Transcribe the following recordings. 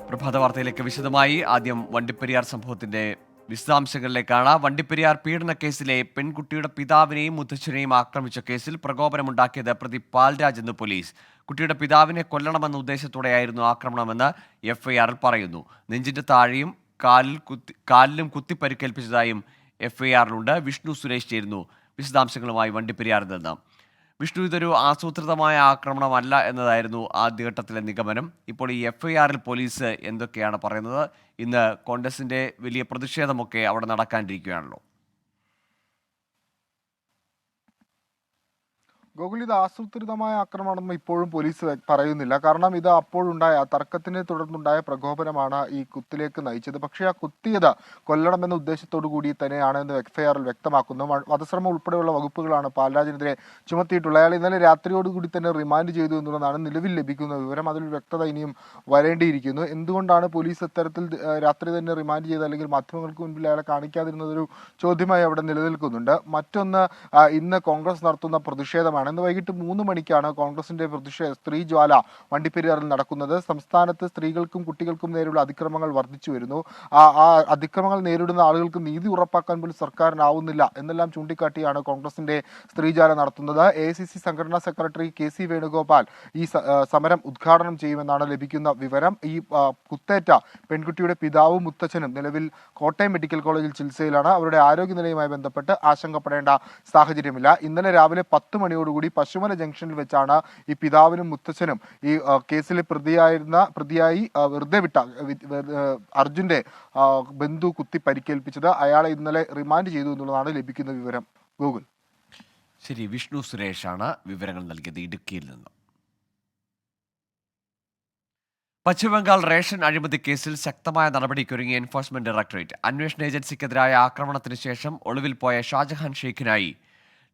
പ്രഭാത വാർത്തയിലേക്ക് വിശദമായി ആദ്യം വണ്ടിപ്പെരിയാർ സംഭവത്തിന്റെ വിശദാംശങ്ങളിലേക്കാണ്. വണ്ടിപ്പെരിയാർ പീഡന കേസിലെ പെൺകുട്ടിയുടെ പിതാവിനെയും മുത്തച്ഛനെയും ആക്രമിച്ച കേസിൽ പ്രകോപനമുണ്ടാക്കിയത് പ്രതി പാൽരാജ് എന്ന് പോലീസ്. കുട്ടിയുടെ പിതാവിനെ കൊല്ലണമെന്ന ഉദ്ദേശത്തോടെയായിരുന്നു ആക്രമണമെന്ന് എഫ്ഐആറിൽ പറയുന്നു. നെഞ്ചിന്റെ താഴെയും കാലിലും കുത്തി പരിക്കേൽപ്പിച്ചതായും എഫ്ഐആറിലുണ്ട്. വിഷ്ണു സുരേഷ് ചേരുന്നു വിശദാംശങ്ങളുമായി വണ്ടിപ്പെരിയാറിൽ നിന്ന്. വിഷ്ണു, ഇതൊരു ആസൂത്രിതമായ ആക്രമണമല്ല എന്നതായിരുന്നു ആദ്യഘട്ടത്തിലെ നിഗമനം. ഇപ്പോൾ ഈ എഫ്ഐആറിൽ പോലീസ് എന്തൊക്കെയാണ് പറയുന്നത്? ഇന്ന് കോൺഗ്രസിന്റെ വലിയ പ്രതിഷേധമൊക്കെ അവിടെ നടക്കാനിരിക്കുകയാണല്ലോ. ഗോകുൽ, ഇത് ആസൂത്രിതമായ ആക്രമണമെന്ന് ഇപ്പോഴും പോലീസ് പറയുന്നില്ല. കാരണം ഇത് അപ്പോഴുണ്ടായ തർക്കത്തിനെ തുടർന്നുണ്ടായ പ്രകോപനമാണ് ഈ കുത്തിലേക്ക് നയിച്ചത്. പക്ഷേ ആ കുത്തിയത് കൊല്ലണമെന്ന ഉദ്ദേശത്തോടു കൂടി തന്നെയാണെന്ന് എഫ്ഐആറിൽ വ്യക്തമാക്കുന്നു. വധശ്രമം ഉൾപ്പെടെയുള്ള വകുപ്പുകളാണ് പാൽരാജിനെതിരെ ചുമത്തിയിട്ടുള്ളത്. അയാൾ ഇന്നലെ രാത്രിയോടുകൂടി തന്നെ റിമാൻഡ് ചെയ്തു എന്നുള്ളതാണ് നിലവിൽ ലഭിക്കുന്ന വിവരം. അതിൽ വ്യക്തത ഇനിയും വരേണ്ടിയിരിക്കുന്നു. എന്തുകൊണ്ടാണ് പോലീസ് ഇത്തരത്തിൽ രാത്രി തന്നെ റിമാൻഡ് ചെയ്ത് അല്ലെങ്കിൽ മാധ്യമങ്ങൾക്ക് മുൻപിൽ അയാളെ കാണിക്കാതിരുന്നതൊരു ചോദ്യമായി അവിടെ നിലനിൽക്കുന്നുണ്ട്. മറ്റൊന്ന്, ഇന്ന് കോൺഗ്രസ് നടത്തുന്ന പ്രതിഷേധമാണ്. ഇന്ന് വൈകിട്ട് 3 മണിക്കാണ് കോൺഗ്രസിന്റെ സ്ത്രീ ജ്വാല വണ്ടിപ്പെരിയാറിൽ നടക്കുന്നത്. സംസ്ഥാനത്ത് സ്ത്രീകൾക്കും കുട്ടികൾക്കും നേരെയുള്ള അതിക്രമങ്ങൾ വർദ്ധിച്ചു വരുന്നു. ആ അതിക്രമങ്ങൾ നേരിടുന്ന ആളുകൾക്ക് നീതി ഉറപ്പാക്കാൻ പോലും സർക്കാരിനാവുന്നില്ല എന്നെല്ലാം ചൂണ്ടിക്കാട്ടിയാണ് കോൺഗ്രസിന്റെ സ്ത്രീജാല നടത്തുന്നത്. AICC സംഘടനാ സെക്രട്ടറി KC വേണുഗോപാൽ ഈ സമരം ഉദ്ഘാടനം ചെയ്യുമെന്നാണ് ലഭിക്കുന്ന വിവരം. ഈ കുത്തേറ്റ പെൺകുട്ടിയുടെ പിതാവും മുത്തച്ഛനും നിലവിൽ കോട്ടയം മെഡിക്കൽ കോളേജിൽ ചികിത്സയിലാണ്. അവരുടെ ആരോഗ്യനിലയുമായി ബന്ധപ്പെട്ട് ആശങ്കപ്പെടേണ്ട സാഹചര്യമില്ല. ഇന്നലെ രാവിലെ 10 മണിയോടുകൂടി പശുമല ജംഗ്ഷനിൽ വെച്ചാണ് ഈ പിതാവിനും മുത്തച്ഛനും ഈ കേസിലെ പ്രതിയായി വെറുതെ വിട്ട അർജുന്റെ ബന്ധു കുത്തി പരിക്കേൽപ്പിച്ചത്. അയാളെ ഇന്നലെ റിമാൻഡ് ചെയ്തു എന്നുള്ളതാണ് ലഭിക്കുന്ന വിവരം. ഗൂഗിൾ. ശരി, വിഷ്ണു സുരേഷാണ് വിവരങ്ങൾ നൽകിയത് ഇടുക്കിയിൽ നിന്ന്. പശ്ചിമബംഗാൾ റേഷൻ അഴിമതി കേസിൽ ശക്തമായ നടപടിക്കൊരുങ്ങി എൻഫോഴ്സ്മെന്റ് ഡയറക്ടറേറ്റ്. അന്വേഷണ ഏജൻസിക്കെതിരായ ആക്രമണത്തിന് ശേഷം ഒളിവിൽ പോയ ഷാജഹാൻ ഷെയ്ഖിനായി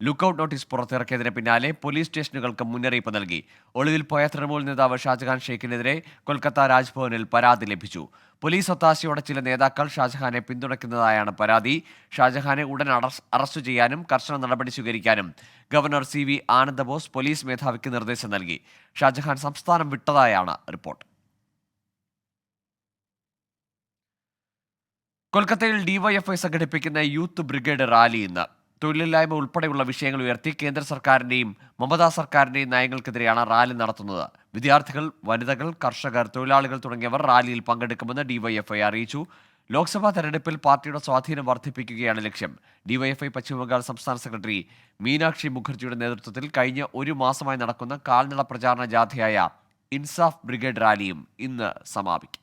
ലുക്കൌട്ട് നോട്ടീസ് പുറത്തിറക്കിയതിന് പിന്നാലെ പോലീസ് സ്റ്റേഷനുകൾക്ക് മുന്നറിയിപ്പ് നൽകി. ഒളിവിൽ പോയ തൃണമൂൽ നേതാവ് ഷാജഹാൻ ഷെയ്ഖിനെതിരെ കൊൽക്കത്ത രാജ്ഭവനിൽ പരാതി ലഭിച്ചു. പോലീസ് ഒത്താശയോടെ ചില നേതാക്കൾ ഷാജഹാനെ പിന്തുണയ്ക്കുന്നതായാണ് പരാതി. ഷാജഹാനെ ഉടൻ അറസ്റ്റ് ചെയ്യാനും കർശന നടപടി സ്വീകരിക്കാനും ഗവർണർ CV ആനന്ദബോസ് പോലീസ് മേധാവിക്ക് നിർദ്ദേശം നൽകി. ഷാജഹാൻ സംസ്ഥാനം വിട്ടതായാണ് റിപ്പോർട്ട്. കൊൽക്കത്തയിൽ DYFI സംഘടിപ്പിക്കുന്ന യൂത്ത് ബ്രിഗേഡ് റാലി ഇന്ന്. തൊഴിലില്ലായ്മ ഉൾപ്പെടെയുള്ള വിഷയങ്ങൾ ഉയർത്തി കേന്ദ്ര സർക്കാരിന്റെയും മമതാ സർക്കാരിന്റെയും നയങ്ങൾക്കെതിരെയാണ് റാലി നടത്തുന്നത്. വിദ്യാർത്ഥികൾ, വനിതകൾ, കർഷകർ, തൊഴിലാളികൾ തുടങ്ങിയവർ റാലിയിൽ പങ്കെടുക്കുമെന്ന് DYFI അറിയിച്ചു. ലോക്സഭാ തെരഞ്ഞെടുപ്പിൽ പാർട്ടിയുടെ സ്വാധീനം വർദ്ധിപ്പിക്കുകയാണ് ലക്ഷ്യം. DYFI പശ്ചിമബംഗാൾ സംസ്ഥാന സെക്രട്ടറി മീനാക്ഷി മുഖർജിയുടെ നേതൃത്വത്തിൽ കഴിഞ്ഞ 1 മാസമായി നടക്കുന്ന കാൽനട പ്രചാരണ ജാഥയായ ഇൻസാഫ് ബ്രിഗേഡ് റാലിയും ഇന്ന് സമാപിക്കും.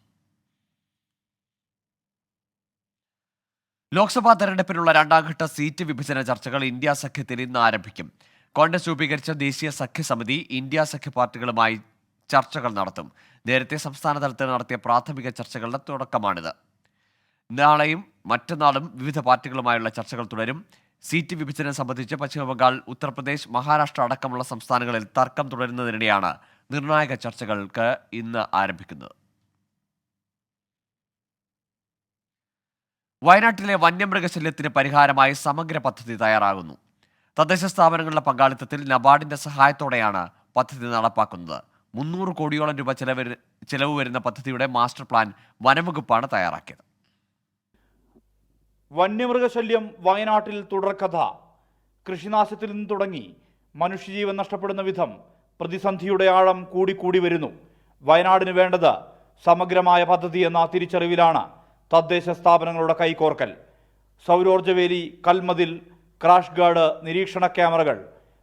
ലോക്സഭാ തെരഞ്ഞെടുപ്പിനുള്ള 2ാംഘട്ട സീറ്റ് വിഭജന ചർച്ചകൾ ഇന്ത്യ സഖ്യത്തിൽ ഇന്ന് ആരംഭിക്കും. കോൺഗ്രസ് രൂപീകരിച്ച ദേശീയ സഖ്യസമിതി ഇന്ത്യ സഖ്യ പാർട്ടികളുമായി ചർച്ചകൾ നടത്തും. നേരത്തെ സംസ്ഥാന തലത്തിൽ നടത്തിയ പ്രാഥമിക ചർച്ചകളുടെ തുടക്കമാണിത്. നാളെയും മറ്റന്നാളും വിവിധ പാർട്ടികളുമായുള്ള ചർച്ചകൾ തുടരും. സീറ്റ് വിഭജനം സംബന്ധിച്ച് പശ്ചിമബംഗാൾ, ഉത്തർപ്രദേശ്, മഹാരാഷ്ട്ര അടക്കമുള്ള സംസ്ഥാനങ്ങളിൽ തർക്കം തുടരുന്നതിനിടെയാണ് നിർണായക ചർച്ചകൾക്ക് ഇന്ന് ആരംഭിക്കുന്നത്. വയനാട്ടിലെ വന്യമൃഗശല്യത്തിന് പരിഹാരമായി സമഗ്ര പദ്ധതി തയ്യാറാകുന്നു. തദ്ദേശ സ്ഥാപനങ്ങളുടെ പങ്കാളിത്തത്തിൽ നബാർഡിന്റെ സഹായത്തോടെയാണ് പദ്ധതി നടപ്പാക്കുന്നത്. 300 കോടിയോളം രൂപ ചെലവ് വരുന്ന പദ്ധതിയുടെ മാസ്റ്റർ പ്ലാൻ വനംവകുപ്പാണ് തയ്യാറാക്കിയത്. വന്യമൃഗശല്യം വയനാട്ടിൽ തുടർക്കഥ. കൃഷിനാശത്തിൽ നിന്ന് തുടങ്ങി മനുഷ്യജീവൻ നഷ്ടപ്പെടുന്ന വിധം പ്രതിസന്ധിയുടെ ആഴം കൂടിക്കൂടി വരുന്നു. വയനാടിന് വേണ്ടത് സമഗ്രമായ പദ്ധതി എന്ന തിരിച്ചറിവിലാണ് തദ്ദേശ സ്ഥാപനങ്ങളുടെ കൈകോർക്കൽ. സൗരോർജ്ജവേലി, കൽമതിൽ, ക്രാഷ് ഗാർഡ്, നിരീക്ഷണ ക്യാമറകൾ,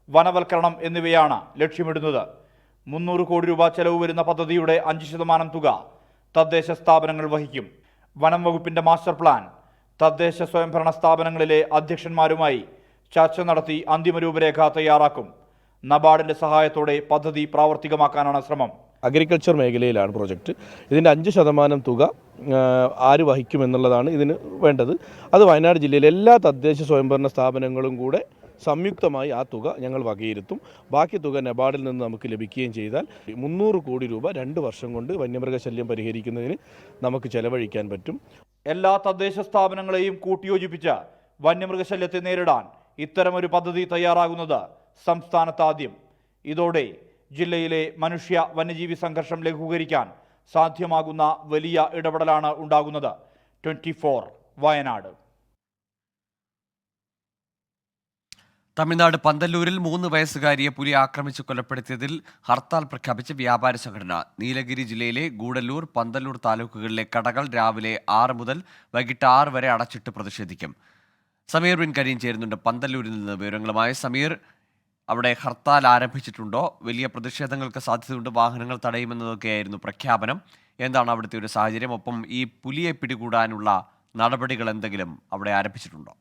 വനവൽക്കരണം എന്നിവയാണ് ലക്ഷ്യമിടുന്നത്. 300 കോടി രൂപ ചെലവ് വരുന്ന പദ്ധതിയുടെ 5% തുക തദ്ദേശ സ്ഥാപനങ്ങൾ വഹിക്കും. വനം വകുപ്പിന്റെ മാസ്റ്റർ പ്ലാൻ തദ്ദേശ സ്വയംഭരണ സ്ഥാപനങ്ങളിലെ അധ്യക്ഷന്മാരുമായി ചർച്ച നടത്തി അന്തിമ രൂപരേഖ തയ്യാറാക്കും. നബാർഡിന്റെ സഹായത്തോടെ പദ്ധതി പ്രാവർത്തികമാക്കാനാണ് ശ്രമം. അഗ്രികൾച്ചർ മേഖലയിലാണ് പ്രോജക്റ്റ്. ഇതിൻ്റെ 5% തുക ആര് വഹിക്കുമെന്നുള്ളതാണ് ഇതിന് വേണ്ടത്. അത് വയനാട് ജില്ലയിലെ എല്ലാ തദ്ദേശ സ്വയംഭരണ സ്ഥാപനങ്ങളും കൂടെ സംയുക്തമായി ആ തുക ഞങ്ങൾ വകയിരുത്തും. ബാക്കി തുക നബാർഡിൽ നിന്ന് നമുക്ക് ലഭിക്കുകയും ചെയ്താൽ 300 കോടി രൂപ 2 വർഷം കൊണ്ട് വന്യമൃഗശല്യം പരിഹരിക്കുന്നതിന് നമുക്ക് ചെലവഴിക്കാൻ പറ്റും. എല്ലാ തദ്ദേശ സ്ഥാപനങ്ങളെയും കൂട്ടിയോജിപ്പിച്ച് വന്യമൃഗശല്യത്തെ നേരിടാൻ ഇത്തരമൊരു പദ്ധതി തയ്യാറാകുന്നത് സംസ്ഥാനത്ത് ആദ്യം. ഇതോടെ ജില്ലയിലെ മനുഷ്യ വന്യജീവി സംഘർഷം ലഘൂകരിക്കാൻ സാധ്യമാകുന്ന വലിയ ഇടപെടലാണ് ഉണ്ടാകുന്നത്. 24 വയനാട്. തമിഴ്നാട് പന്തല്ലൂരിൽ 3 വയസ്സുകാരിയെ പുലി ആക്രമിച്ച് കൊലപ്പെടുത്തിയതിൽ ഹർത്താൽ പ്രഖ്യാപിച്ച വ്യാപാര സംഘടന. നീലഗിരി ജില്ലയിലെ ഗൂഡല്ലൂർ, പന്തല്ലൂർ താലൂക്കുകളിലെ കടകൾ രാവിലെ 6 മുതൽ വൈകിട്ട് 6 വരെ അടച്ചിട്ട് പ്രതിഷേധിക്കും. സമീർ ബിൻ കരീം ചേരുന്നുണ്ട് പന്തല്ലൂരിൽ നിന്ന് വിവരങ്ങളുമായി. സമീർ, അവിടെ ഹർത്താൽ ആരംഭിച്ചിട്ടുണ്ടോ? വലിയ പ്രതിഷേധങ്ങൾക്ക് സാധ്യതയുണ്ട്, വാഹനങ്ങൾ തടയുമെന്നതൊക്കെയായിരുന്നു പ്രഖ്യാപനം. എന്താണ് അവിടുത്തെ ഒരു സാഹചര്യം? ഒപ്പം ഈ പുലിയെ പിടികൂടാനുള്ള നടപടികൾ എന്തെങ്കിലും അവിടെ ആരംഭിച്ചിട്ടുണ്ടോ?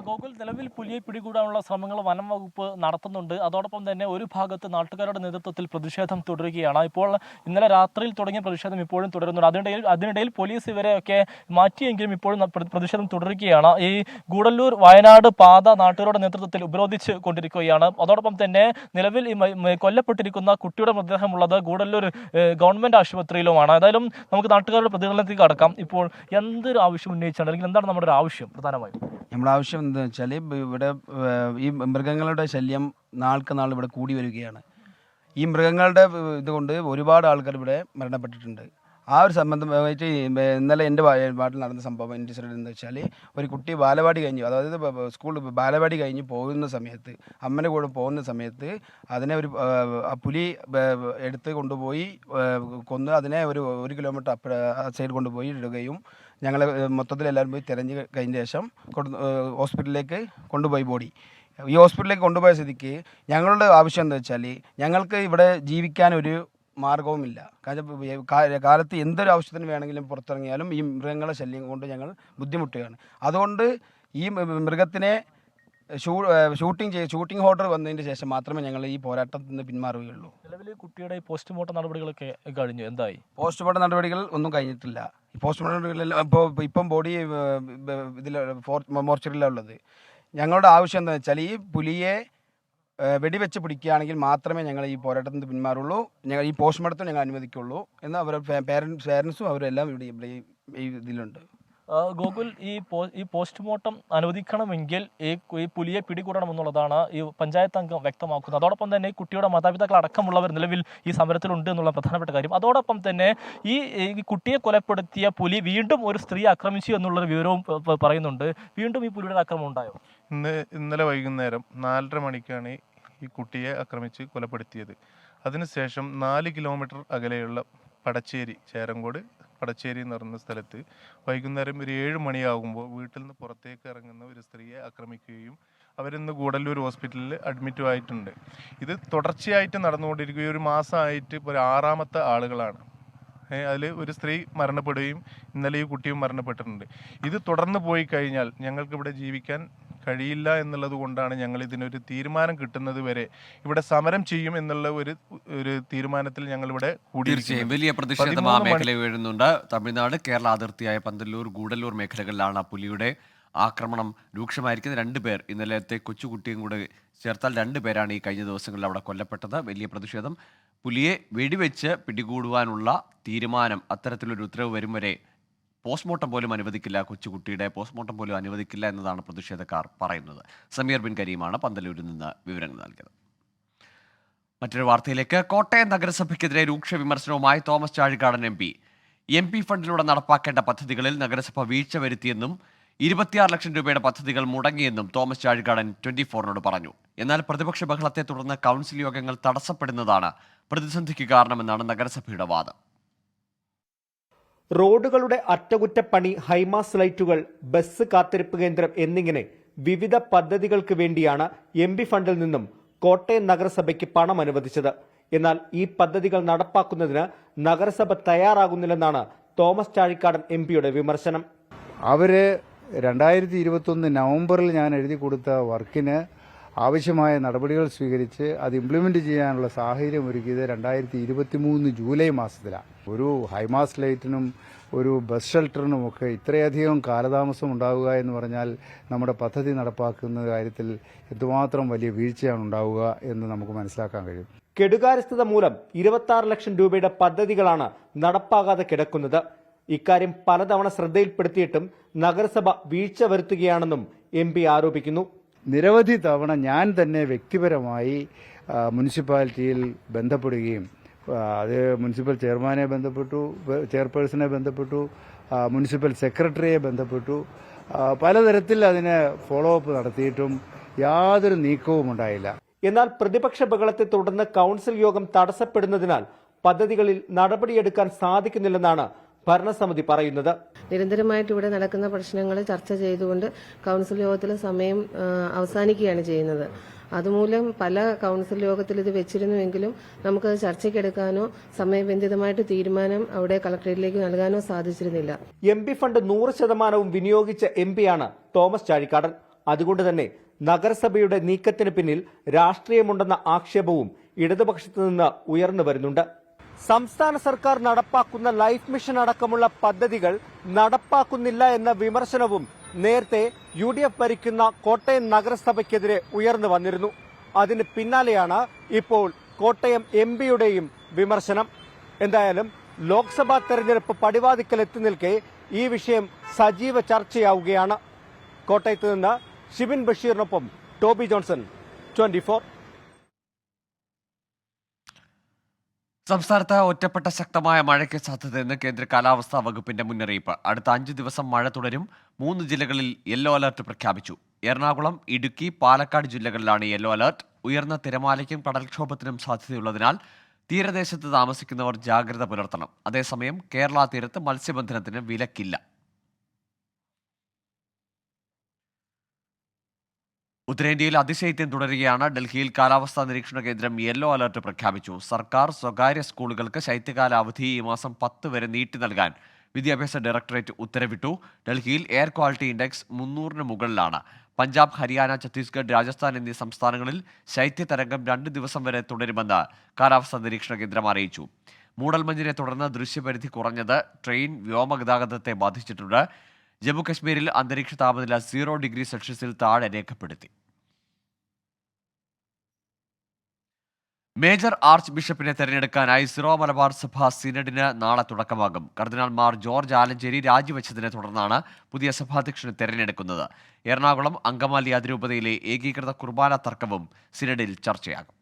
ഗോകുൽ, നിലവിൽ പുലിയെ പിടികൂടാനുള്ള ശ്രമങ്ങൾ വനം വകുപ്പ് നടത്തുന്നുണ്ട്. അതോടൊപ്പം തന്നെ ഒരു ഭാഗത്ത് നാട്ടുകാരുടെ നേതൃത്വത്തിൽ പ്രതിഷേധം തുടരുകയാണ്. ഇപ്പോൾ ഇന്നലെ രാത്രിയിൽ തുടങ്ങിയ പ്രതിഷേധം ഇപ്പോഴും തുടരുന്നുണ്ട്. അതിനിടയിൽ പോലീസ് ഇവരെയൊക്കെ മാറ്റിയെങ്കിലും ഇപ്പോഴും പ്രതിഷേധം തുടരുകയാണ്. ഈ ഗൂഡല്ലൂർ വയനാട് പാത നാട്ടുകാരുടെ നേതൃത്വത്തിൽ ഉപരോധിച്ച് കൊണ്ടിരിക്കുകയാണ്. അതോടൊപ്പം തന്നെ നിലവിൽ ഈ കൊല്ലപ്പെട്ടിരിക്കുന്ന കുട്ടിയുടെ മൃതദേഹമുള്ളത് ഗൂഡല്ലൂർ ഗവൺമെന്റ് ആശുപത്രിയിലുമാണ്. ഏതായാലും നമുക്ക് നാട്ടുകാരുടെ പ്രതികരണത്തിലേക്ക് കടക്കാം. ഇപ്പോൾ എന്തൊരു ആവശ്യം ഉന്നയിച്ചാണ്, അല്ലെങ്കിൽ എന്താണ് നമ്മുടെ ഒരു ആവശ്യം? പ്രധാനമായും നമ്മുടെ ആവശ്യം എന്താണെന്ന് വെച്ചാൽ, ഇവിടെ ഈ മൃഗങ്ങളുടെ ശല്യം നാൾക്ക് നാൾ ഇവിടെ കൂടി വരികയാണ്. ഈ മൃഗങ്ങളുടെ ഇതുകൊണ്ട് ഒരുപാട് ആൾക്കാർ ഇവിടെ മരണപ്പെട്ടിട്ടുണ്ട്. ആ ഒരു സംബന്ധമായിട്ട് ഇന്നലെ എൻ്റെ വാട്ടിൽ നടന്ന സംഭവം ഇൻസിഡൻറ്റ് എന്ന് വെച്ചാൽ, ഒരു കുട്ടി ബാലവാടി കഴിഞ്ഞു, അതായത് സ്കൂൾ ബാലവാടി കഴിഞ്ഞ് പോകുന്ന സമയത്ത്, അമ്മൻ്റെ കൂടെ പോകുന്ന സമയത്ത് അതിനെ ആ പുലി എടുത്ത് കൊണ്ടുപോയി കൊന്ന് അതിനെ ഒരു കിലോമീറ്റർ സൈഡ് കൊണ്ടുപോയി ഇടുകയും ഞങ്ങൾ മൊത്തത്തിൽ എല്ലാവരും പോയി തിരഞ്ഞ് കഴിഞ്ഞ ശേഷം ഹോസ്പിറ്റലിലേക്ക് കൊണ്ടുപോയി ബോഡി. ഈ ഹോസ്പിറ്റലിലേക്ക് കൊണ്ടുപോയ സ്ഥിതിക്ക് ഞങ്ങളുടെ ആവശ്യം എന്താ വെച്ചാൽ, ഞങ്ങൾക്ക് ഇവിടെ ജീവിക്കാനൊരു മാർഗവുമില്ല. കാരണം കാലത്ത് എന്തൊരു ആവശ്യത്തിന് വേണമെങ്കിലും പുറത്തിറങ്ങിയാലും ഈ മൃഗങ്ങളുടെ ശല്യം കൊണ്ട് ഞങ്ങൾ ബുദ്ധിമുട്ടുകയാണ്. അതുകൊണ്ട് ഈ മൃഗത്തിനെ ഷൂട്ടിംഗ് ഓർഡർ വന്നതിന് ശേഷം മാത്രമേ ഞങ്ങൾ ഈ പോരാട്ടത്തിൽ നിന്ന് പിന്മാറുകയുള്ളൂ. നിലവിൽ കുട്ടിയുടെ പോസ്റ്റ്മോർട്ടം നടപടികളൊക്കെ കഴിഞ്ഞു, എന്തായി? പോസ്റ്റ്മോർട്ടം നടപടികൾ ഒന്നും കഴിഞ്ഞിട്ടില്ല. ഈ പോസ്റ്റ്മോർട്ടം നടപടികളെല്ലാം ഇപ്പം ബോഡി ഇതിൽ മോർച്ചറിയിലാണ് ഉള്ളത്. ഞങ്ങളുടെ ആവശ്യം എന്താണെന്ന് വെച്ചാൽ, ഈ പുലിയെ വെടിവെച്ച് പിടിക്കുകയാണെങ്കിൽ മാത്രമേ ഞങ്ങൾ ഈ പോരാട്ടത്തിൽ നിന്ന് പിന്മാറുള്ളൂ. ഞങ്ങൾ ഈ പോസ്റ്റ്മോർട്ടം ഞങ്ങൾ അനുവദിക്കുള്ളൂ എന്ന് അവരുടെ പേരൻസും അവരെല്ലാം ഇവിടെ ഈ ഇതിലുണ്ട്. ഗോകുൽ, ഈ പോസ്റ്റ്മോർട്ടം അനുവദിക്കണമെങ്കിൽ ഈ പുലിയെ പിടികൂടണമെന്നുള്ളതാണ് ഈ പഞ്ചായത്ത് അംഗം വ്യക്തമാക്കുന്നത്. അതോടൊപ്പം തന്നെ ഈ കുട്ടിയുടെ മാതാപിതാക്കൾ അടക്കമുള്ളവർ നിലവിൽ ഈ സമരത്തിലുണ്ട് എന്നുള്ള പ്രധാനപ്പെട്ട കാര്യം. അതോടൊപ്പം തന്നെ ഈ കുട്ടിയെ കൊലപ്പെടുത്തിയ പുലി വീണ്ടും ഒരു സ്ത്രീ ആക്രമിച്ചു എന്നുള്ളൊരു വിവരവും പറയുന്നുണ്ട്. വീണ്ടും ഈ പുലിയുടെ ആക്രമണം ഉണ്ടായോ? ഇന്നലെ വൈകുന്നേരം 4:30 മണിക്കാണ് ഈ കുട്ടിയെ ആക്രമിച്ച് കൊലപ്പെടുത്തിയത്. അതിനുശേഷം 4 കിലോമീറ്റർ അകലെയുള്ള ചേരങ്കോട് പടച്ചേരി എന്ന് പറയുന്ന സ്ഥലത്ത് വൈകുന്നേരം ഒരു 7 മണിയാകുമ്പോൾ വീട്ടിൽ നിന്ന് പുറത്തേക്ക് ഇറങ്ങുന്ന ഒരു സ്ത്രീയെ ആക്രമിക്കുകയും അവരിന്ന് ഗൂഡല്ലൂർ ഹോസ്പിറ്റലിൽ അഡ്മിറ്റും ആയിട്ടുണ്ട്. ഇത് തുടർച്ചയായിട്ട് നടന്നുകൊണ്ടിരിക്കുകയും ഒരു മാസമായിട്ട് ഇപ്പോൾ 6ാമത്തെ ആളുകളാണ്. അതിൽ ഒരു സ്ത്രീ മരണപ്പെടുകയും ഇന്നലെ ഈ കുട്ടിയും മരണപ്പെട്ടിട്ടുണ്ട്. ഇത് തുടർന്ന് പോയി കഴിഞ്ഞാൽ ഞങ്ങൾക്കിവിടെ ജീവിക്കാൻ കഴിയില്ല എന്നുള്ളത് കൊണ്ടാണ് ഞങ്ങൾ ഇതിനൊരു തീരുമാനം കിട്ടുന്നത് വരെ ഇവിടെ സമരം ചെയ്യും എന്നുള്ള ഒരു തീരുമാനത്തിൽ ഞങ്ങളിവിടെ തീർച്ചയായും വലിയ പ്രതിഷേധം ആ മേഖലയിൽ വീഴുന്നുണ്ട്. തമിഴ്നാട് കേരള അതിർത്തിയായ പന്തല്ലൂർ, ഗൂഡല്ലൂർ മേഖലകളിലാണ് പുലിയുടെ ആക്രമണം രൂക്ഷമായിരിക്കുന്നത്. 2 പേർ, ഇന്നലത്തെ കൊച്ചുകുട്ടിയും കൂടെ ചേർത്താൽ 2 പേരാണ് ഈ കഴിഞ്ഞ ദിവസങ്ങളിൽ അവിടെ കൊല്ലപ്പെട്ടത്. വലിയ പ്രതിഷേധം. പുലിയെ വെടിവെച്ച് പിടികൂടുവാനുള്ള തീരുമാനം, അത്തരത്തിലൊരു ഉത്തരവ് വരും വരെ പോസ്റ്റ്മോർട്ടം പോലും അനുവദിക്കില്ല, കൊച്ചുകുട്ടിയുടെ പോസ്റ്റ്മോർട്ടം പോലും അനുവദിക്കില്ല എന്നതാണ് പ്രതിഷേധക്കാർ പറയുന്നത്. സമീർ ബിൻ കരീമാണ് പന്തല്ലൂരിൽ നിന്ന് വിവരങ്ങൾ നൽകിയത്. മറ്റൊരു വാർത്തയിലേക്ക്. കോട്ടയം നഗരസഭയ്ക്കെതിരെ രൂക്ഷ വിമർശനവുമായി തോമസ് ചാഴികാടൻ എം പി ഫണ്ടിലൂടെ നടപ്പാക്കേണ്ട പദ്ധതികളിൽ നഗരസഭ വീഴ്ച വരുത്തിയെന്നും 26 ലക്ഷം രൂപയുടെ പദ്ധതികൾ മുടങ്ങിയെന്നും തോമസ് ചാഴികാടൻ 24-നോട് പറഞ്ഞു. എന്നാൽ പ്രതിപക്ഷ ബഹളത്തെ തുടർന്ന് കൗൺസിൽ യോഗങ്ങൾ തടസ്സപ്പെടുന്നതാണ് പ്രതിസന്ധിക്ക് കാരണമെന്നാണ് നഗരസഭയുടെ വാദം. റോഡുകളുടെ അറ്റകുറ്റപ്പണി, ഹൈമാസ് ലൈറ്റുകൾ, ബസ് കാത്തിരിപ്പ് കേന്ദ്രം എന്നിങ്ങനെ വിവിധ പദ്ധതികൾക്ക് വേണ്ടിയാണ് MP ഫണ്ടിൽ നിന്നും കോട്ടയം നഗരസഭയ്ക്ക് പണം അനുവദിച്ചത്. എന്നാൽ ഈ പദ്ധതികൾ നടപ്പാക്കുന്നതിന് നഗരസഭ തയ്യാറാകുന്നില്ലെന്നാണ് തോമസ് ചാഴിക്കാടൻ MPയുടെ വിമർശനം. അവര് 2021 നവംബറിൽ ഞാൻ എഴുതി കൊടുത്ത വർക്കിന് ആവശ്യമായ നടപടികൾ സ്വീകരിച്ച് അത് ഇംപ്ലിമെന്റ് ചെയ്യാനുള്ള സാഹചര്യം ഒരുക്കിയത് 2023 ജൂലൈ മാസത്തിലാണ്. ഒരു ഹൈമാസ് ലൈറ്റിനും ഒരു ബസ് ഷെൽട്ടറിനുമൊക്കെ ഇത്രയധികം കാലതാമസം ഉണ്ടാവുക എന്ന് പറഞ്ഞാൽ നമ്മുടെ പദ്ധതി നടപ്പാക്കുന്ന കാര്യത്തിൽ എന്തുമാത്രം വലിയ വീഴ്ചയാണ് ഉണ്ടാവുക എന്ന് നമുക്ക് മനസ്സിലാക്കാൻ കഴിയും. കെടുകാര്യസ്ഥത മൂലം 26 ലക്ഷം രൂപയുടെ പദ്ധതികളാണ് നടപ്പാകാതെ കിടക്കുന്നത്. ഇക്കാര്യം പലതവണ ശ്രദ്ധയിൽപ്പെടുത്തിയിട്ടും നഗരസഭ വീഴ്ച വരുത്തുകയാണെന്നും MP ആരോപിക്കുന്നു. നിരവധി തവണ ഞാൻ തന്നെ വ്യക്തിപരമായി മുനിസിപ്പാലിറ്റിയിൽ ബന്ധപ്പെടുകയും അത് മുനിസിപ്പൽ ചെയർമാനെ ബന്ധപ്പെട്ടു, ചെയർപേഴ്സണെ ബന്ധപ്പെട്ടു, മുനിസിപ്പൽ സെക്രട്ടറിയെ ബന്ധപ്പെട്ടു, പലതരത്തിൽ അതിന് ഫോളോ അപ്പ് നടത്തിയിട്ടും യാതൊരു നീക്കവും ഉണ്ടായില്ല. എന്നാൽ പ്രതിപക്ഷ ബഹളത്തെ തുടർന്ന് കൗൺസിൽ യോഗം തടസ്സപ്പെടുന്നതിനാൽ പദ്ധതികളിൽ നടപടിയെടുക്കാൻ സാധിക്കുന്നില്ലെന്നാണ് ഭരണസമിതി പറയുന്നത്. നിരന്തരമായിട്ട് ഇവിടെ നടക്കുന്ന പ്രശ്നങ്ങൾ ചർച്ച ചെയ്തുകൊണ്ട് കൗൺസിൽ യോഗത്തിലെ സമയം അവസാനിക്കുകയാണ് ചെയ്യുന്നത്. അതുമൂലം പല കൗൺസിൽ യോഗത്തിൽ ഇത് വെച്ചിരുന്നുവെങ്കിലും നമുക്കത് ചർച്ചയ്ക്കെടുക്കാനോ സമയബന്ധിതമായിട്ട് തീരുമാനം അവിടെ കളക്ടറേറ്റിലേക്ക് നൽകാനോ സാധിച്ചിരുന്നില്ല. MP ഫണ്ട് 100% വിനിയോഗിച്ച MP-യാണ് തോമസ് ചാഴിക്കാടൻ. അതുകൊണ്ട് തന്നെ നഗരസഭയുടെ നീക്കത്തിന് പിന്നിൽ രാഷ്ട്രീയമുണ്ടെന്ന ആക്ഷേപവും ഇടതുപക്ഷത്തു നിന്ന് ഉയർന്നു വരുന്നുണ്ട്. സംസ്ഥാന സർക്കാർ നടപ്പാക്കുന്ന ലൈഫ് മിഷൻ അടക്കമുള്ള പദ്ധതികൾ നടപ്പാക്കുന്നില്ല എന്ന വിമർശനവും നേരത്തെ UDF ഭരിക്കുന്ന കോട്ടയം നഗരസഭയ്ക്കെതിരെ ഉയർന്നു വന്നിരുന്നു. അതിന് പിന്നാലെയാണ് ഇപ്പോൾ കോട്ടയം MP-യുടെയും വിമർശനം. എന്തായാലും ലോക്സഭാ തെരഞ്ഞെടുപ്പ് പടിവാതിക്കൽ എത്തി നിൽക്കെ ഈ വിഷയം സജീവ ചർച്ചയാവുകയാണ്. കോട്ടയത്ത് നിന്ന് ഷിബിൻ ബഷീറിനൊപ്പം ടോബി ജോൺസൺ, 24. സംസ്ഥാനത്ത് ഒറ്റപ്പെട്ട ശക്തമായ മഴയ്ക്ക് സാധ്യതയെന്ന് കേന്ദ്ര കാലാവസ്ഥാ വകുപ്പിന്റെ മുന്നറിയിപ്പ്. അടുത്ത 5 ദിവസം മഴ തുടരും. 3 ജില്ലകളിൽ യെല്ലോ അലർട്ട് പ്രഖ്യാപിച്ചു. എറണാകുളം, ഇടുക്കി, പാലക്കാട് ജില്ലകളിലാണ് യെല്ലോ അലർട്ട്. ഉയർന്ന തിരമാലയ്ക്കും കടൽക്ഷോഭത്തിനും സാധ്യതയുള്ളതിനാൽ തീരദേശത്ത് താമസിക്കുന്നവർ ജാഗ്രത പുലർത്തണം. അതേസമയം കേരള തീരത്ത് മത്സ്യബന്ധനത്തിന് വിലക്കില്ല. ഉത്തരേന്ത്യയിൽ അതിശൈത്യം തുടരുകയാണ്. ഡൽഹിയിൽ കാലാവസ്ഥാ നിരീക്ഷണ കേന്ദ്രം യെല്ലോ അലർട്ട് പ്രഖ്യാപിച്ചു. സർക്കാർ സ്വകാര്യ സ്കൂളുകൾക്ക് ശൈത്യകാല അവധി ഈ മാസം 10 വരെ നീട്ടി നൽകാൻ വിദ്യാഭ്യാസ ഡയറക്ടറേറ്റ് ഉത്തരവിട്ടു. ഡൽഹിയിൽ എയർ ക്വാളിറ്റി ഇൻഡെക്സ് 300-ന് മുകളിലാണ്. പഞ്ചാബ്, ഹരിയാന, ഛത്തീസ്ഗഡ്, രാജസ്ഥാൻ എന്നീ സംസ്ഥാനങ്ങളിൽ ശൈത്യതരംഗം 2 ദിവസം വരെ തുടരുമെന്ന് കാലാവസ്ഥാ നിരീക്ഷണ കേന്ദ്രം അറിയിച്ചു. മൂടൽമഞ്ഞിനെ തുടർന്ന് ദൃശ്യപരിധി കുറഞ്ഞത് ട്രെയിൻ, വ്യോമഗതാഗതത്തെ ബാധിച്ചിട്ടുണ്ട്. ജമ്മു കശ്മീരിൽ അന്തരീക്ഷ താപനില 0 ഡിഗ്രി സെൽഷ്യസിൽ താഴെ രേഖപ്പെടുത്തി. മേജർ ആർച്ച് ബിഷപ്പിനെ തെരഞ്ഞെടുക്കാനായി സിറോ മലബാർ സഭ സിനഡിന് നാളെ തുടക്കമാകും. കർദിനാൾ മാർ ജോർജ് ആലഞ്ചേരി രാജിവെച്ചതിനെ തുടർന്നാണ് പുതിയ സഭാധ്യക്ഷനെ തെരഞ്ഞെടുക്കുന്നത്. എറണാകുളം അങ്കമാലി അതിരൂപതയിലെ ഏകീകൃത കുർബാന തർക്കവും സിനഡിൽ ചർച്ചയാകും.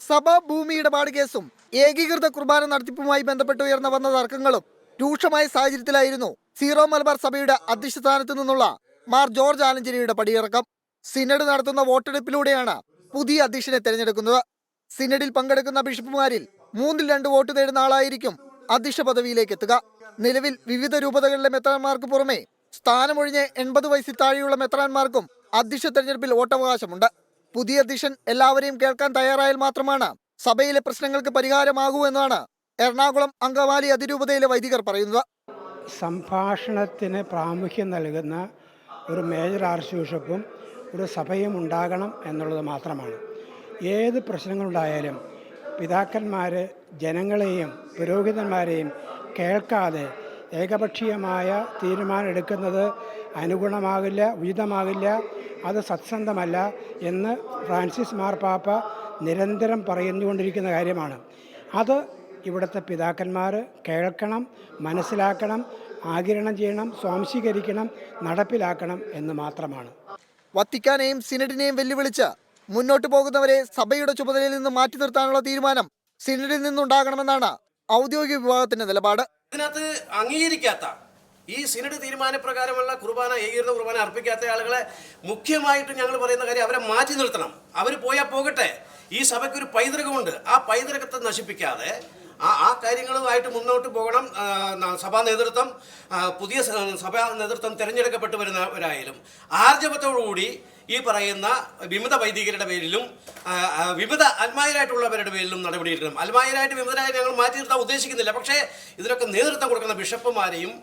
സഭാ ഭൂമി ഇടപാട് കേസും ഏകീകൃത കുർബാന നടത്തിപ്പുമായി ബന്ധപ്പെട്ട് ഉയർന്നു വന്ന തർക്കങ്ങളും രൂക്ഷമായ സാഹചര്യത്തിലായിരുന്നു സീറോ മലബാർ സഭയുടെ അധ്യക്ഷ സ്ഥാനത്തു നിന്നുള്ള മാർ ജോർജ് ആലഞ്ചേരിയുടെ പടിയിറക്കം. സിനഡ് നടത്തുന്ന വോട്ടെടുപ്പിലൂടെയാണ് പുതിയ അധ്യക്ഷനെ തെരഞ്ഞെടുക്കുന്നത്. സിനഡിൽ പങ്കെടുക്കുന്ന ബിഷപ്പുമാരിൽ 3-2 വോട്ട് നേടുന്ന ആളായിരിക്കും അധ്യക്ഷ പദവിയിലേക്ക് എത്തുക. നിലവിൽ വിവിധ രൂപതകളിലെ മെത്രാന്മാർക്ക് പുറമെ സ്ഥാനമൊഴിഞ്ഞ് 80 വയസ്സിൽ താഴെയുള്ള മെത്രാന്മാർക്കും അധ്യക്ഷ തെരഞ്ഞെടുപ്പിൽ വോട്ടവകാശമുണ്ട്. പുതിയ അധ്യക്ഷൻ എല്ലാവരെയും കേൾക്കാൻ തയ്യാറായാൽ മാത്രമാണ് സഭയിലെ പ്രശ്നങ്ങൾക്ക് പരിഹാരമാകൂ എന്നാണ് എറണാകുളം അങ്കമാലി അതിരൂപതയിലെ വൈദികർ പറയുന്നത്. സംഭാഷണത്തിന് പ്രാമുഖ്യം നൽകുന്ന ഒരു മേജർ ആർച്ച് ബിഷപ്പും ഒരു സഭയും ഉണ്ടാകണം എന്നുള്ളത് മാത്രമാണ്. ഏത് പ്രശ്നങ്ങളുണ്ടായാലും പിതാക്കന്മാർ ജനങ്ങളെയും പുരോഹിതന്മാരെയും കേൾക്കാതെ ഏകപക്ഷീയമായ തീരുമാനം എടുക്കുന്നത് അനുഗുണമാകില്ല, ഉചിതമാകില്ല, അത് സത്സംഗമല്ല എന്ന് ഫ്രാൻസിസ് മാർപ്പാപ്പ നിരന്തരം പറഞ്ഞുകൊണ്ടിരിക്കുന്ന കാര്യമാണ്. അത് ഇവിടുത്തെ പിതാക്കന്മാർ കേൾക്കണം, മനസ്സിലാക്കണം, ആഗിരണം ചെയ്യണം, സ്വാംശീകരിക്കണം, നടപ്പിലാക്കണം എന്ന് മാത്രമാണ്. വത്തിക്കാനെയും സിനഡിനെയും വെല്ലുവിളിച്ച് മുന്നോട്ട് പോകുന്നവരെ സഭയുടെ ചുമതലയിൽ നിന്ന് മാറ്റി നിർത്താനുള്ള തീരുമാനം സിനഡിൽ നിന്നുണ്ടാകണമെന്നാണ് ഔദ്യോഗിക വിഭാഗത്തിന്റെ നിലപാട്. ഇതിനകത്ത് അംഗീകരിക്കാത്ത ഈ സിനഡ് തീരുമാനപ്രകാരമുള്ള കുർബാന, ഏകീകൃത കുർബാന അർപ്പിക്കാത്ത ആളുകളെ മുഖ്യമായിട്ട് ഞങ്ങൾ പറയുന്ന കാര്യം അവരെ മാറ്റി നിർത്തണം. അവർ പോയാൽ പോകട്ടെ. ഈ സഭയ്ക്കൊരു പൈതൃകമുണ്ട്. ആ പൈതൃകത്തെ നശിപ്പിക്കാതെ ആ കാര്യങ്ങളുമായിട്ട് മുന്നോട്ട് പോകണം. സഭാ നേതൃത്വം, പുതിയ സഭാ നേതൃത്വം തിരഞ്ഞെടുക്കപ്പെട്ടു വരുന്നവരായാലും ആർജവത്തോടുകൂടി ഈ പറയുന്ന വിമത വൈദികരുടെ പേരിലും വിമത അൽമായരായിട്ടുള്ളവരുടെ പേരിലും നടപടിയെടുക്കണം. അൽമായരായിട്ട് വിമതരായി ഞങ്ങൾ മാറ്റി നിർത്താൻ ഉദ്ദേശിക്കുന്നില്ല. പക്ഷേ ഇതിനൊക്കെ നേതൃത്വം കൊടുക്കുന്ന ബിഷപ്പുമാരെയും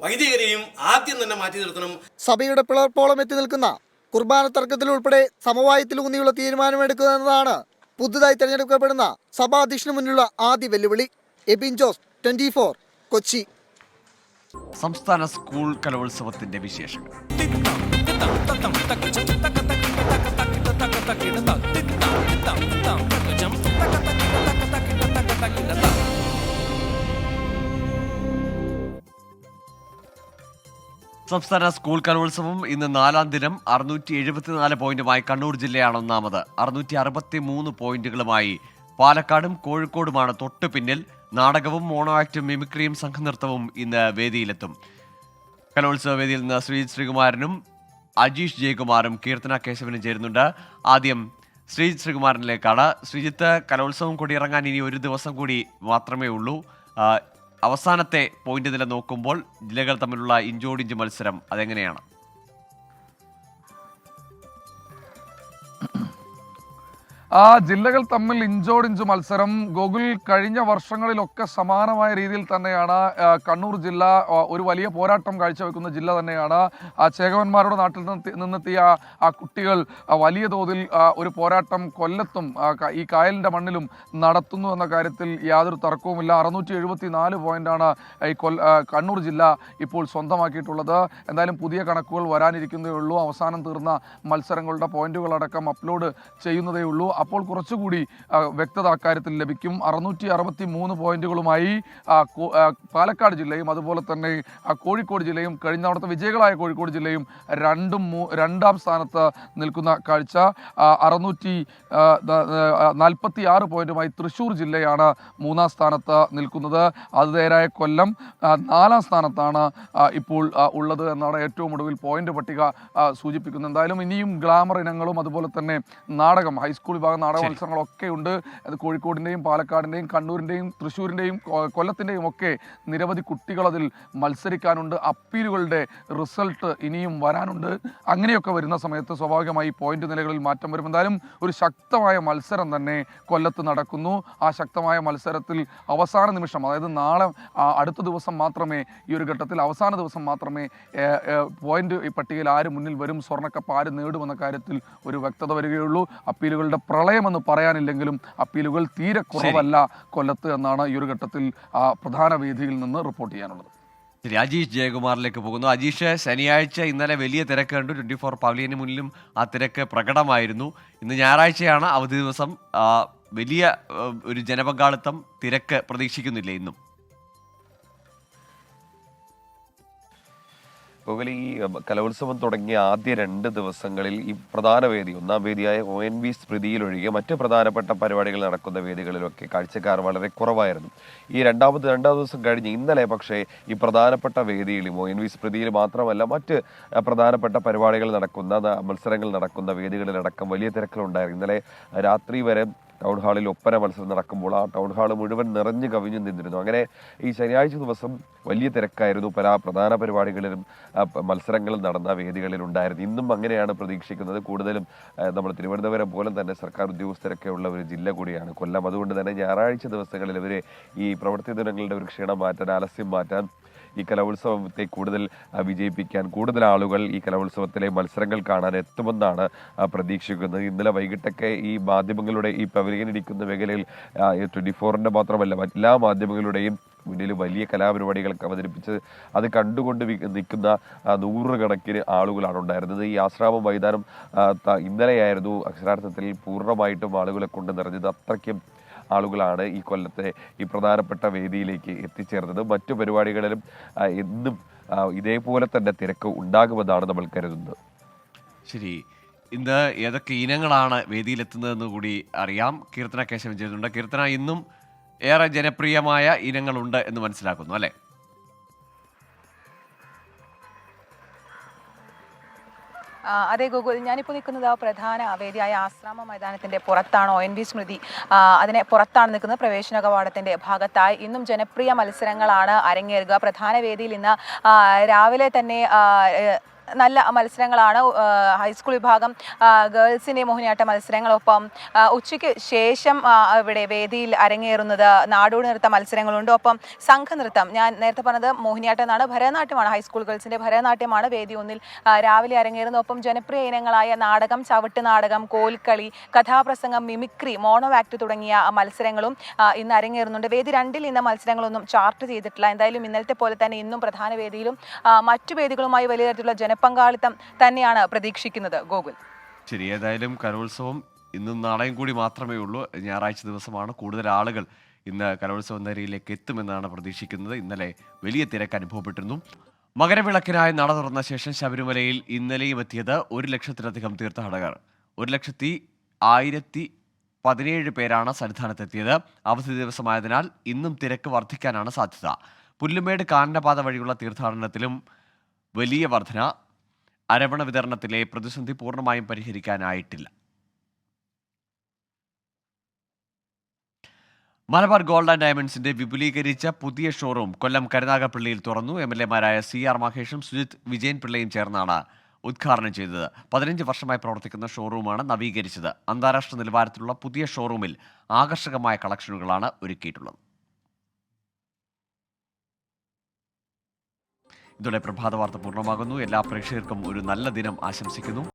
വൈദികരെയും ആദ്യം തന്നെ മാറ്റി നിർത്തണം. സഭയുടെ പിളർപ്പോളം എത്തി നിൽക്കുന്ന കുർബാന തർക്കത്തിൽ ഉൾപ്പെടെ സമവായത്തിലൂന്നിയുള്ള തീരുമാനമെടുക്കുക എന്നതാണ് പുതുതായി തെരഞ്ഞെടുക്കപ്പെടുന്ന സഭാധ്യക്ഷന് മുന്നിലുള്ള ആദ്യ വെല്ലുവിളി. എബിൻ ജോസ്, 24, കൊച്ചി. സംസ്ഥാന സ്കൂൾ കലോത്സവത്തിന്റെ വിശേഷങ്ങൾ. സംസ്ഥാന സ്കൂൾ കലോത്സവം ഇന്ന് 4-ാം ദിനം 674 പോയിന്റുമായി കണ്ണൂർ ജില്ലയാണ് ഒന്നാമത്. 663 പോയിന്റുകളുമായി പാലക്കാടും കോഴിക്കോടുമാണ് തൊട്ടു പിന്നിൽ. നാടകവും മോണോ ആക്ടും മിമിക്രിയും സംഘനൃത്തവും ഇന്ന് വേദിയിലെത്തും. കലോത്സവ വേദിയിൽ നിന്ന് ശ്രീകുമാരനും അജീഷ് ജയകുമാറും കീർത്തന കേശവനും ചേരുന്നുണ്ട്. ആദ്യം ശ്രീകുമാരനിലേക്കാണ്. ശ്രീജിത്ത്, കലോത്സവം കൊടിയിറങ്ങാൻ ഇനി ഒരു ദിവസം കൂടി മാത്രമേ ഉള്ളൂ. അവസാനത്തെ പോയിന്റ് നില നോക്കുമ്പോൾ ജില്ലകൾ തമ്മിലുള്ള ഇഞ്ചോടിഞ്ച് മത്സരം അതെങ്ങനെയാണ്? ജില്ലകൾ തമ്മിൽ ഇഞ്ചോടിഞ്ച് മത്സരം ഗോകുൽ കഴിഞ്ഞ വർഷങ്ങളിലൊക്കെ സമാനമായ രീതിയിൽ തന്നെയാണ് കണ്ണൂർ ജില്ല ഒരു വലിയ പോരാട്ടം കാഴ്ചവെക്കുന്ന ജില്ല തന്നെയാണ്. ചേകവന്മാരുടെ നാട്ടിൽ നിന്നെത്തിയ കുട്ടികൾ വലിയ തോതിൽ ഒരു പോരാട്ടം കൊല്ലത്തും ഈ കായലിൻ്റെ മണ്ണിലും നടത്തുന്നു എന്ന കാര്യത്തിൽ യാതൊരു തർക്കവുമില്ല. 674 പോയിന്റാണ് ഈ കണ്ണൂർ ജില്ല ഇപ്പോൾ സ്വന്തമാക്കിയിട്ടുള്ളത്. എന്തായാലും പുതിയ കണക്കുകൾ വരാനിരിക്കുന്നതേ ഉള്ളൂ. അവസാനം തീർന്ന മത്സരങ്ങളുടെ പോയിന്റുകളടക്കം അപ്ലോഡ് ചെയ്യുന്നതേ ഉള്ളൂ. അപ്പോൾ കുറച്ചുകൂടി വ്യക്തത അക്കാര്യത്തിൽ ലഭിക്കും. 663 പോയിന്റുകളുമായി പാലക്കാട് ജില്ലയും അതുപോലെ തന്നെ കോഴിക്കോട് ജില്ലയും കഴിഞ്ഞ തവണത്തെ വിജയികളായ കോഴിക്കോട് ജില്ലയും രണ്ടാം സ്ഥാനത്ത് നിൽക്കുന്ന കാഴ്ച. 646 പോയിന്റുമായി തൃശ്ശൂർ ജില്ലയാണ് 3-ാം സ്ഥാനത്ത് നിൽക്കുന്നത്. ആതിഥേയരായ കൊല്ലം 4-ാം സ്ഥാനത്താണ് ഇപ്പോൾ ഉള്ളത് എന്നാണ് ഏറ്റവും ഒടുവിൽ പോയിന്റ് പട്ടിക സൂചിപ്പിക്കുന്നത്. എന്തായാലും ഇനിയും ഗ്ലാമർ ഇനങ്ങളും അതുപോലെ തന്നെ നാടകം, ഹൈസ്കൂൾ വിഭാഗം നാടക മത്സരങ്ങളൊക്കെ ഉണ്ട്. അത് കോഴിക്കോടിൻ്റെയും പാലക്കാടിൻ്റെയും കണ്ണൂരിൻ്റെയും തൃശ്ശൂരിൻ്റെയും കൊല്ലത്തിൻ്റെയും ഒക്കെ നിരവധി കുട്ടികൾ അതിൽ മത്സരിക്കാനുണ്ട്. അപ്പീലുകളുടെ റിസൾട്ട് ഇനിയും വരാനുണ്ട്. അങ്ങനെയൊക്കെ വരുന്ന സമയത്ത് സ്വാഭാവികമായി പോയിന്റ് നിലകളിൽ മാറ്റം വരും. എന്തായാലും ഒരു ശക്തമായ മത്സരം തന്നെ കൊല്ലത്ത് നടക്കുന്നു. ആ ശക്തമായ മത്സരത്തിൽ അവസാന നിമിഷം, അതായത് നാളെ അടുത്ത ദിവസം മാത്രമേ, ഈ ഒരു ഘട്ടത്തിൽ അവസാന ദിവസം മാത്രമേ പോയിന്റ് പട്ടികയിൽ ആര് മുന്നിൽ വരും, സ്വർണ്ണക്കപ്പ് ആര് നേടുമെന്ന കാര്യത്തിൽ ഒരു വ്യക്തത വരികയുള്ളൂ. അപ്പീലുകളുടെ പ്രളയമെന്ന് പറയാനില്ലെങ്കിലും അപ്പീലുകൾ തീരെ കുറവല്ല കൊല്ലത്ത് എന്നാണ് ഈ ഒരു ഘട്ടത്തിൽ പ്രധാന വേദിയിൽ നിന്ന് റിപ്പോർട്ട് ചെയ്യാനുള്ളത്. അജീഷ് ജയകുമാറിലേക്ക് പോകുന്നു. അജീഷ്, ശനിയാഴ്ച ഇന്നലെ വലിയ തിരക്ക് കണ്ടു. 24 പവലിയന് മുന്നിലും ആ തിരക്ക് പ്രകടമായിരുന്നു. ഇന്ന് ഞായറാഴ്ചയാണ്, അവധി ദിവസം. വലിയ ഒരു ജനപങ്കാളിത്തം, തിരക്ക് പ്രതീക്ഷിക്കുന്നില്ല ഇന്നും? ഗോകുൽ, ഈ കലോത്സവം തുടങ്ങിയ ആദ്യ 2 ദിവസങ്ങളിൽ ഈ പ്രധാന വേദി, ഒന്നാം വേദിയായ ONV സ്മൃതിയിലൊഴികെ മറ്റ് പ്രധാനപ്പെട്ട പരിപാടികൾ നടക്കുന്ന വേദികളിലൊക്കെ കാഴ്ചക്കാർ വളരെ കുറവായിരുന്നു. ഈ രണ്ടാം ദിവസം കഴിഞ്ഞ് ഇന്നലെ പക്ഷേ ഈ പ്രധാനപ്പെട്ട വേദിയിലും ONV സ്മൃതിയിൽ മാത്രമല്ല മറ്റ് പ്രധാനപ്പെട്ട പരിപാടികൾ നടക്കുന്ന, മത്സരങ്ങൾ നടക്കുന്ന വേദികളിലടക്കം വലിയ തിരക്കുകളുണ്ടായിരുന്നു. ഇന്നലെ രാത്രി വരെ ടൗൺ ഹാളിൽ ഒപ്പന മത്സരം നടക്കുമ്പോൾ ആ ടൗൺ ഹാൾ മുഴുവൻ നിറഞ്ഞു കവിഞ്ഞു നിന്നിരുന്നു. അങ്ങനെ ഈ ശനിയാഴ്ച ദിവസം വലിയ തിരക്കായിരുന്നു. പല പ്രധാന പരിപാടികളിലും മത്സരങ്ങളും നടന്ന വേദികളിലുണ്ടായിരുന്നു. ഇന്നും അങ്ങനെയാണ് പ്രതീക്ഷിക്കുന്നത്. കൂടുതലും നമ്മൾ തിരുവനന്തപുരം പോലെ തന്നെ സർക്കാർ ഉദ്യോഗസ്ഥരൊക്കെ ഉള്ള ഒരു ജില്ല കൂടിയാണ് കൊല്ലം. അതുകൊണ്ട് തന്നെ ഞായറാഴ്ച ദിവസങ്ങളിൽ ഇവർ ഈ പ്രവൃത്തി ദിനങ്ങളുടെ ഒരു ക്ഷീണം മാറ്റാൻ, ആലസ്യം മാറ്റാൻ, ഈ കലോത്സവത്തെ കൂടുതൽ വിജയിപ്പിക്കാൻ കൂടുതൽ ആളുകൾ ഈ കലോത്സവത്തിലെ മത്സരങ്ങൾ കാണാൻ എത്തുമെന്നാണ് പ്രതീക്ഷിക്കുന്നത്. ഇന്നലെ വൈകിട്ടൊക്കെ ഈ മാധ്യമങ്ങളുടെ, ഈ പവലിയനിരിക്കുന്ന മേഖലയിൽ 24-ന്റെ മാത്രമല്ല എല്ലാ മാധ്യമങ്ങളുടെയും മുന്നിൽ വലിയ കലാപരിപാടികളൊക്കെ അവതരിപ്പിച്ച് അത് കണ്ടുകൊണ്ട് നിൽക്കുന്ന 100 കണക്കിന് ആളുകളാണ് ഉണ്ടായിരുന്നത്. ഈ ആശ്രാമം മൈതാനം ഇന്നലെയായിരുന്നു അക്ഷരാർത്ഥത്തിൽ പൂർണ്ണമായിട്ടും ആളുകളെ കൊണ്ട് നിറഞ്ഞത്. അത്രയ്ക്കും ആളുകളാണ് ഈ കൊല്ലത്തെ ഈ പ്രധാനപ്പെട്ട വേദിയിലേക്ക് എത്തിച്ചേർന്നത്. മറ്റു പരിപാടികളിലും എന്നും ഇതേപോലെ തന്നെ തിരക്ക് ഉണ്ടാകുമെന്നാണ് നമ്മൾ കരുതുന്നത്. ശരി, ഇന്ന് ഏതൊക്കെ ഇനങ്ങളാണ് വേദിയിലെത്തുന്നതെന്ന് കൂടി അറിയാം. കീർത്തന കേശവൻ ചെയ്യുന്നുണ്ട്. കീർത്തന, ഇന്നും ഏറെ ജനപ്രിയമായ ഇനങ്ങളുണ്ട് എന്ന് മനസ്സിലാക്കുന്നു അല്ലേ? അതെ ഗോകുൽ, ഞാനിപ്പോൾ നിൽക്കുന്നത് പ്രധാന വേദിയായ ആശ്രാമ മൈതാനത്തിൻ്റെ പുറത്താണ്. ONV സ്മൃതി അതിനെ പുറത്താണ് നിൽക്കുന്നത്. പ്രവേശന കവാടത്തിൻ്റെ ഭാഗത്തായി ഇന്നും ജനപ്രിയ മത്സരങ്ങളാണ് അരങ്ങേറുക. പ്രധാന വേദിയിൽ ഇന്ന് രാവിലെ തന്നെ നല്ല മത്സരങ്ങളാണ്. ഹൈസ്കൂൾ വിഭാഗം ഗേൾസിൻ്റെ മോഹിനിയാട്ട മത്സരങ്ങളൊപ്പം ഉച്ചയ്ക്ക് ശേഷം ഇവിടെ വേദിയിൽ അരങ്ങേറുന്നത് നാടോടി നൃത്ത മത്സരങ്ങളുണ്ട്. ഒപ്പം സംഘനൃത്തം, ഞാൻ നേരത്തെ പറഞ്ഞത് മോഹിനിയാട്ടം എന്നാണ്, ഭരതനാട്യമാണ്. ഹൈസ്കൂൾ ഗേൾസിൻ്റെ ഭരതനാട്യമാണ് വേദി ഒന്നിൽ രാവിലെ അരങ്ങേറുന്നത്. ഒപ്പം ജനപ്രിയ ഇനങ്ങളായ നാടകം, ചവിട്ട് നാടകം, കോൽക്കളി, കഥാപ്രസംഗം, മിമിക്രി, മോണോ ആക്ട് തുടങ്ങിയ മത്സരങ്ങളും ഇന്ന് അരങ്ങേറുന്നുണ്ട്. വേദി 2-ൽ ഇന്ന് മത്സരങ്ങളൊന്നും ചാർട്ട് ചെയ്തിട്ടില്ല. എന്തായാലും ഇന്നലത്തെ പോലെ തന്നെ ഇന്നും പ്രധാന വേദിയിലും മറ്റു വേദികളുമായി വലിയ തരത്തിലുള്ള പങ്കാളിത്തം തന്നെയാണ് പ്രതീക്ഷിക്കുന്നത്. ഗോകുൽ, ശരി, ഏതായാലും കലോത്സവം ഇന്നും നാളെയും കൂടി മാത്രമേ ഉള്ളൂ. ഞായറാഴ്ച ദിവസമാണ്. കൂടുതൽ ആളുകൾ ഇന്ന് കലോത്സവ നഗരിയിലേക്ക് എത്തുമെന്നാണ് പ്രതീക്ഷിക്കുന്നത്. ഇന്നലെ വലിയ തിരക്ക് അനുഭവപ്പെട്ടിരുന്നു. മകരവിളക്കിനായി നട തുറന്ന ശേഷം ശബരിമലയിൽ ഇന്നലെയും എത്തിയത് 1,00,000-ലധികം തീർത്ഥാടകർ. 1,1017 പേരാണ് സന്നിധാനത്തെത്തിയത്. അവധി ദിവസമായതിനാൽ ഇന്നും തിരക്ക് വർദ്ധിക്കാനാണ് സാധ്യത. പുല്ലുമേട് കാനനപാത വഴിയുള്ള തീർത്ഥാടനത്തിലും വലിയ വർധന. അരവണ വിതരണത്തിലെ പ്രതിസന്ധി പൂർണ്ണമായും പരിഹരിക്കാനായിട്ടില്ല. മലബാർ ഗോൾഡ് ആൻഡ് ഡയമണ്ട്സിന്റെ വിപുലീകരിച്ച പുതിയ ഷോറൂം കൊല്ലം കരുനാഗപ്പള്ളിയിൽ തുറന്നു. MLA-മാരായ CR മഹേഷും സുജിത് വിജയൻ പിള്ളയും ചേർന്നാണ് ഉദ്ഘാടനം ചെയ്തത്. 15 വർഷമായി പ്രവർത്തിക്കുന്ന ഷോറൂമാണ് നവീകരിച്ചത്. അന്താരാഷ്ട്ര നിലവാരത്തിലുള്ള പുതിയ ഷോറൂമിൽ ആകർഷകമായ കളക്ഷനുകളാണ് ഒരുക്കിയിട്ടുള്ളത്. ഇതോടെ പ്രഭാത വാർത്ത പൂർണ്ണമാകുന്നു. എല്ലാ പ്രേക്ഷകർക്കും ഒരു നല്ല ദിനം ആശംസിക്കുന്നു.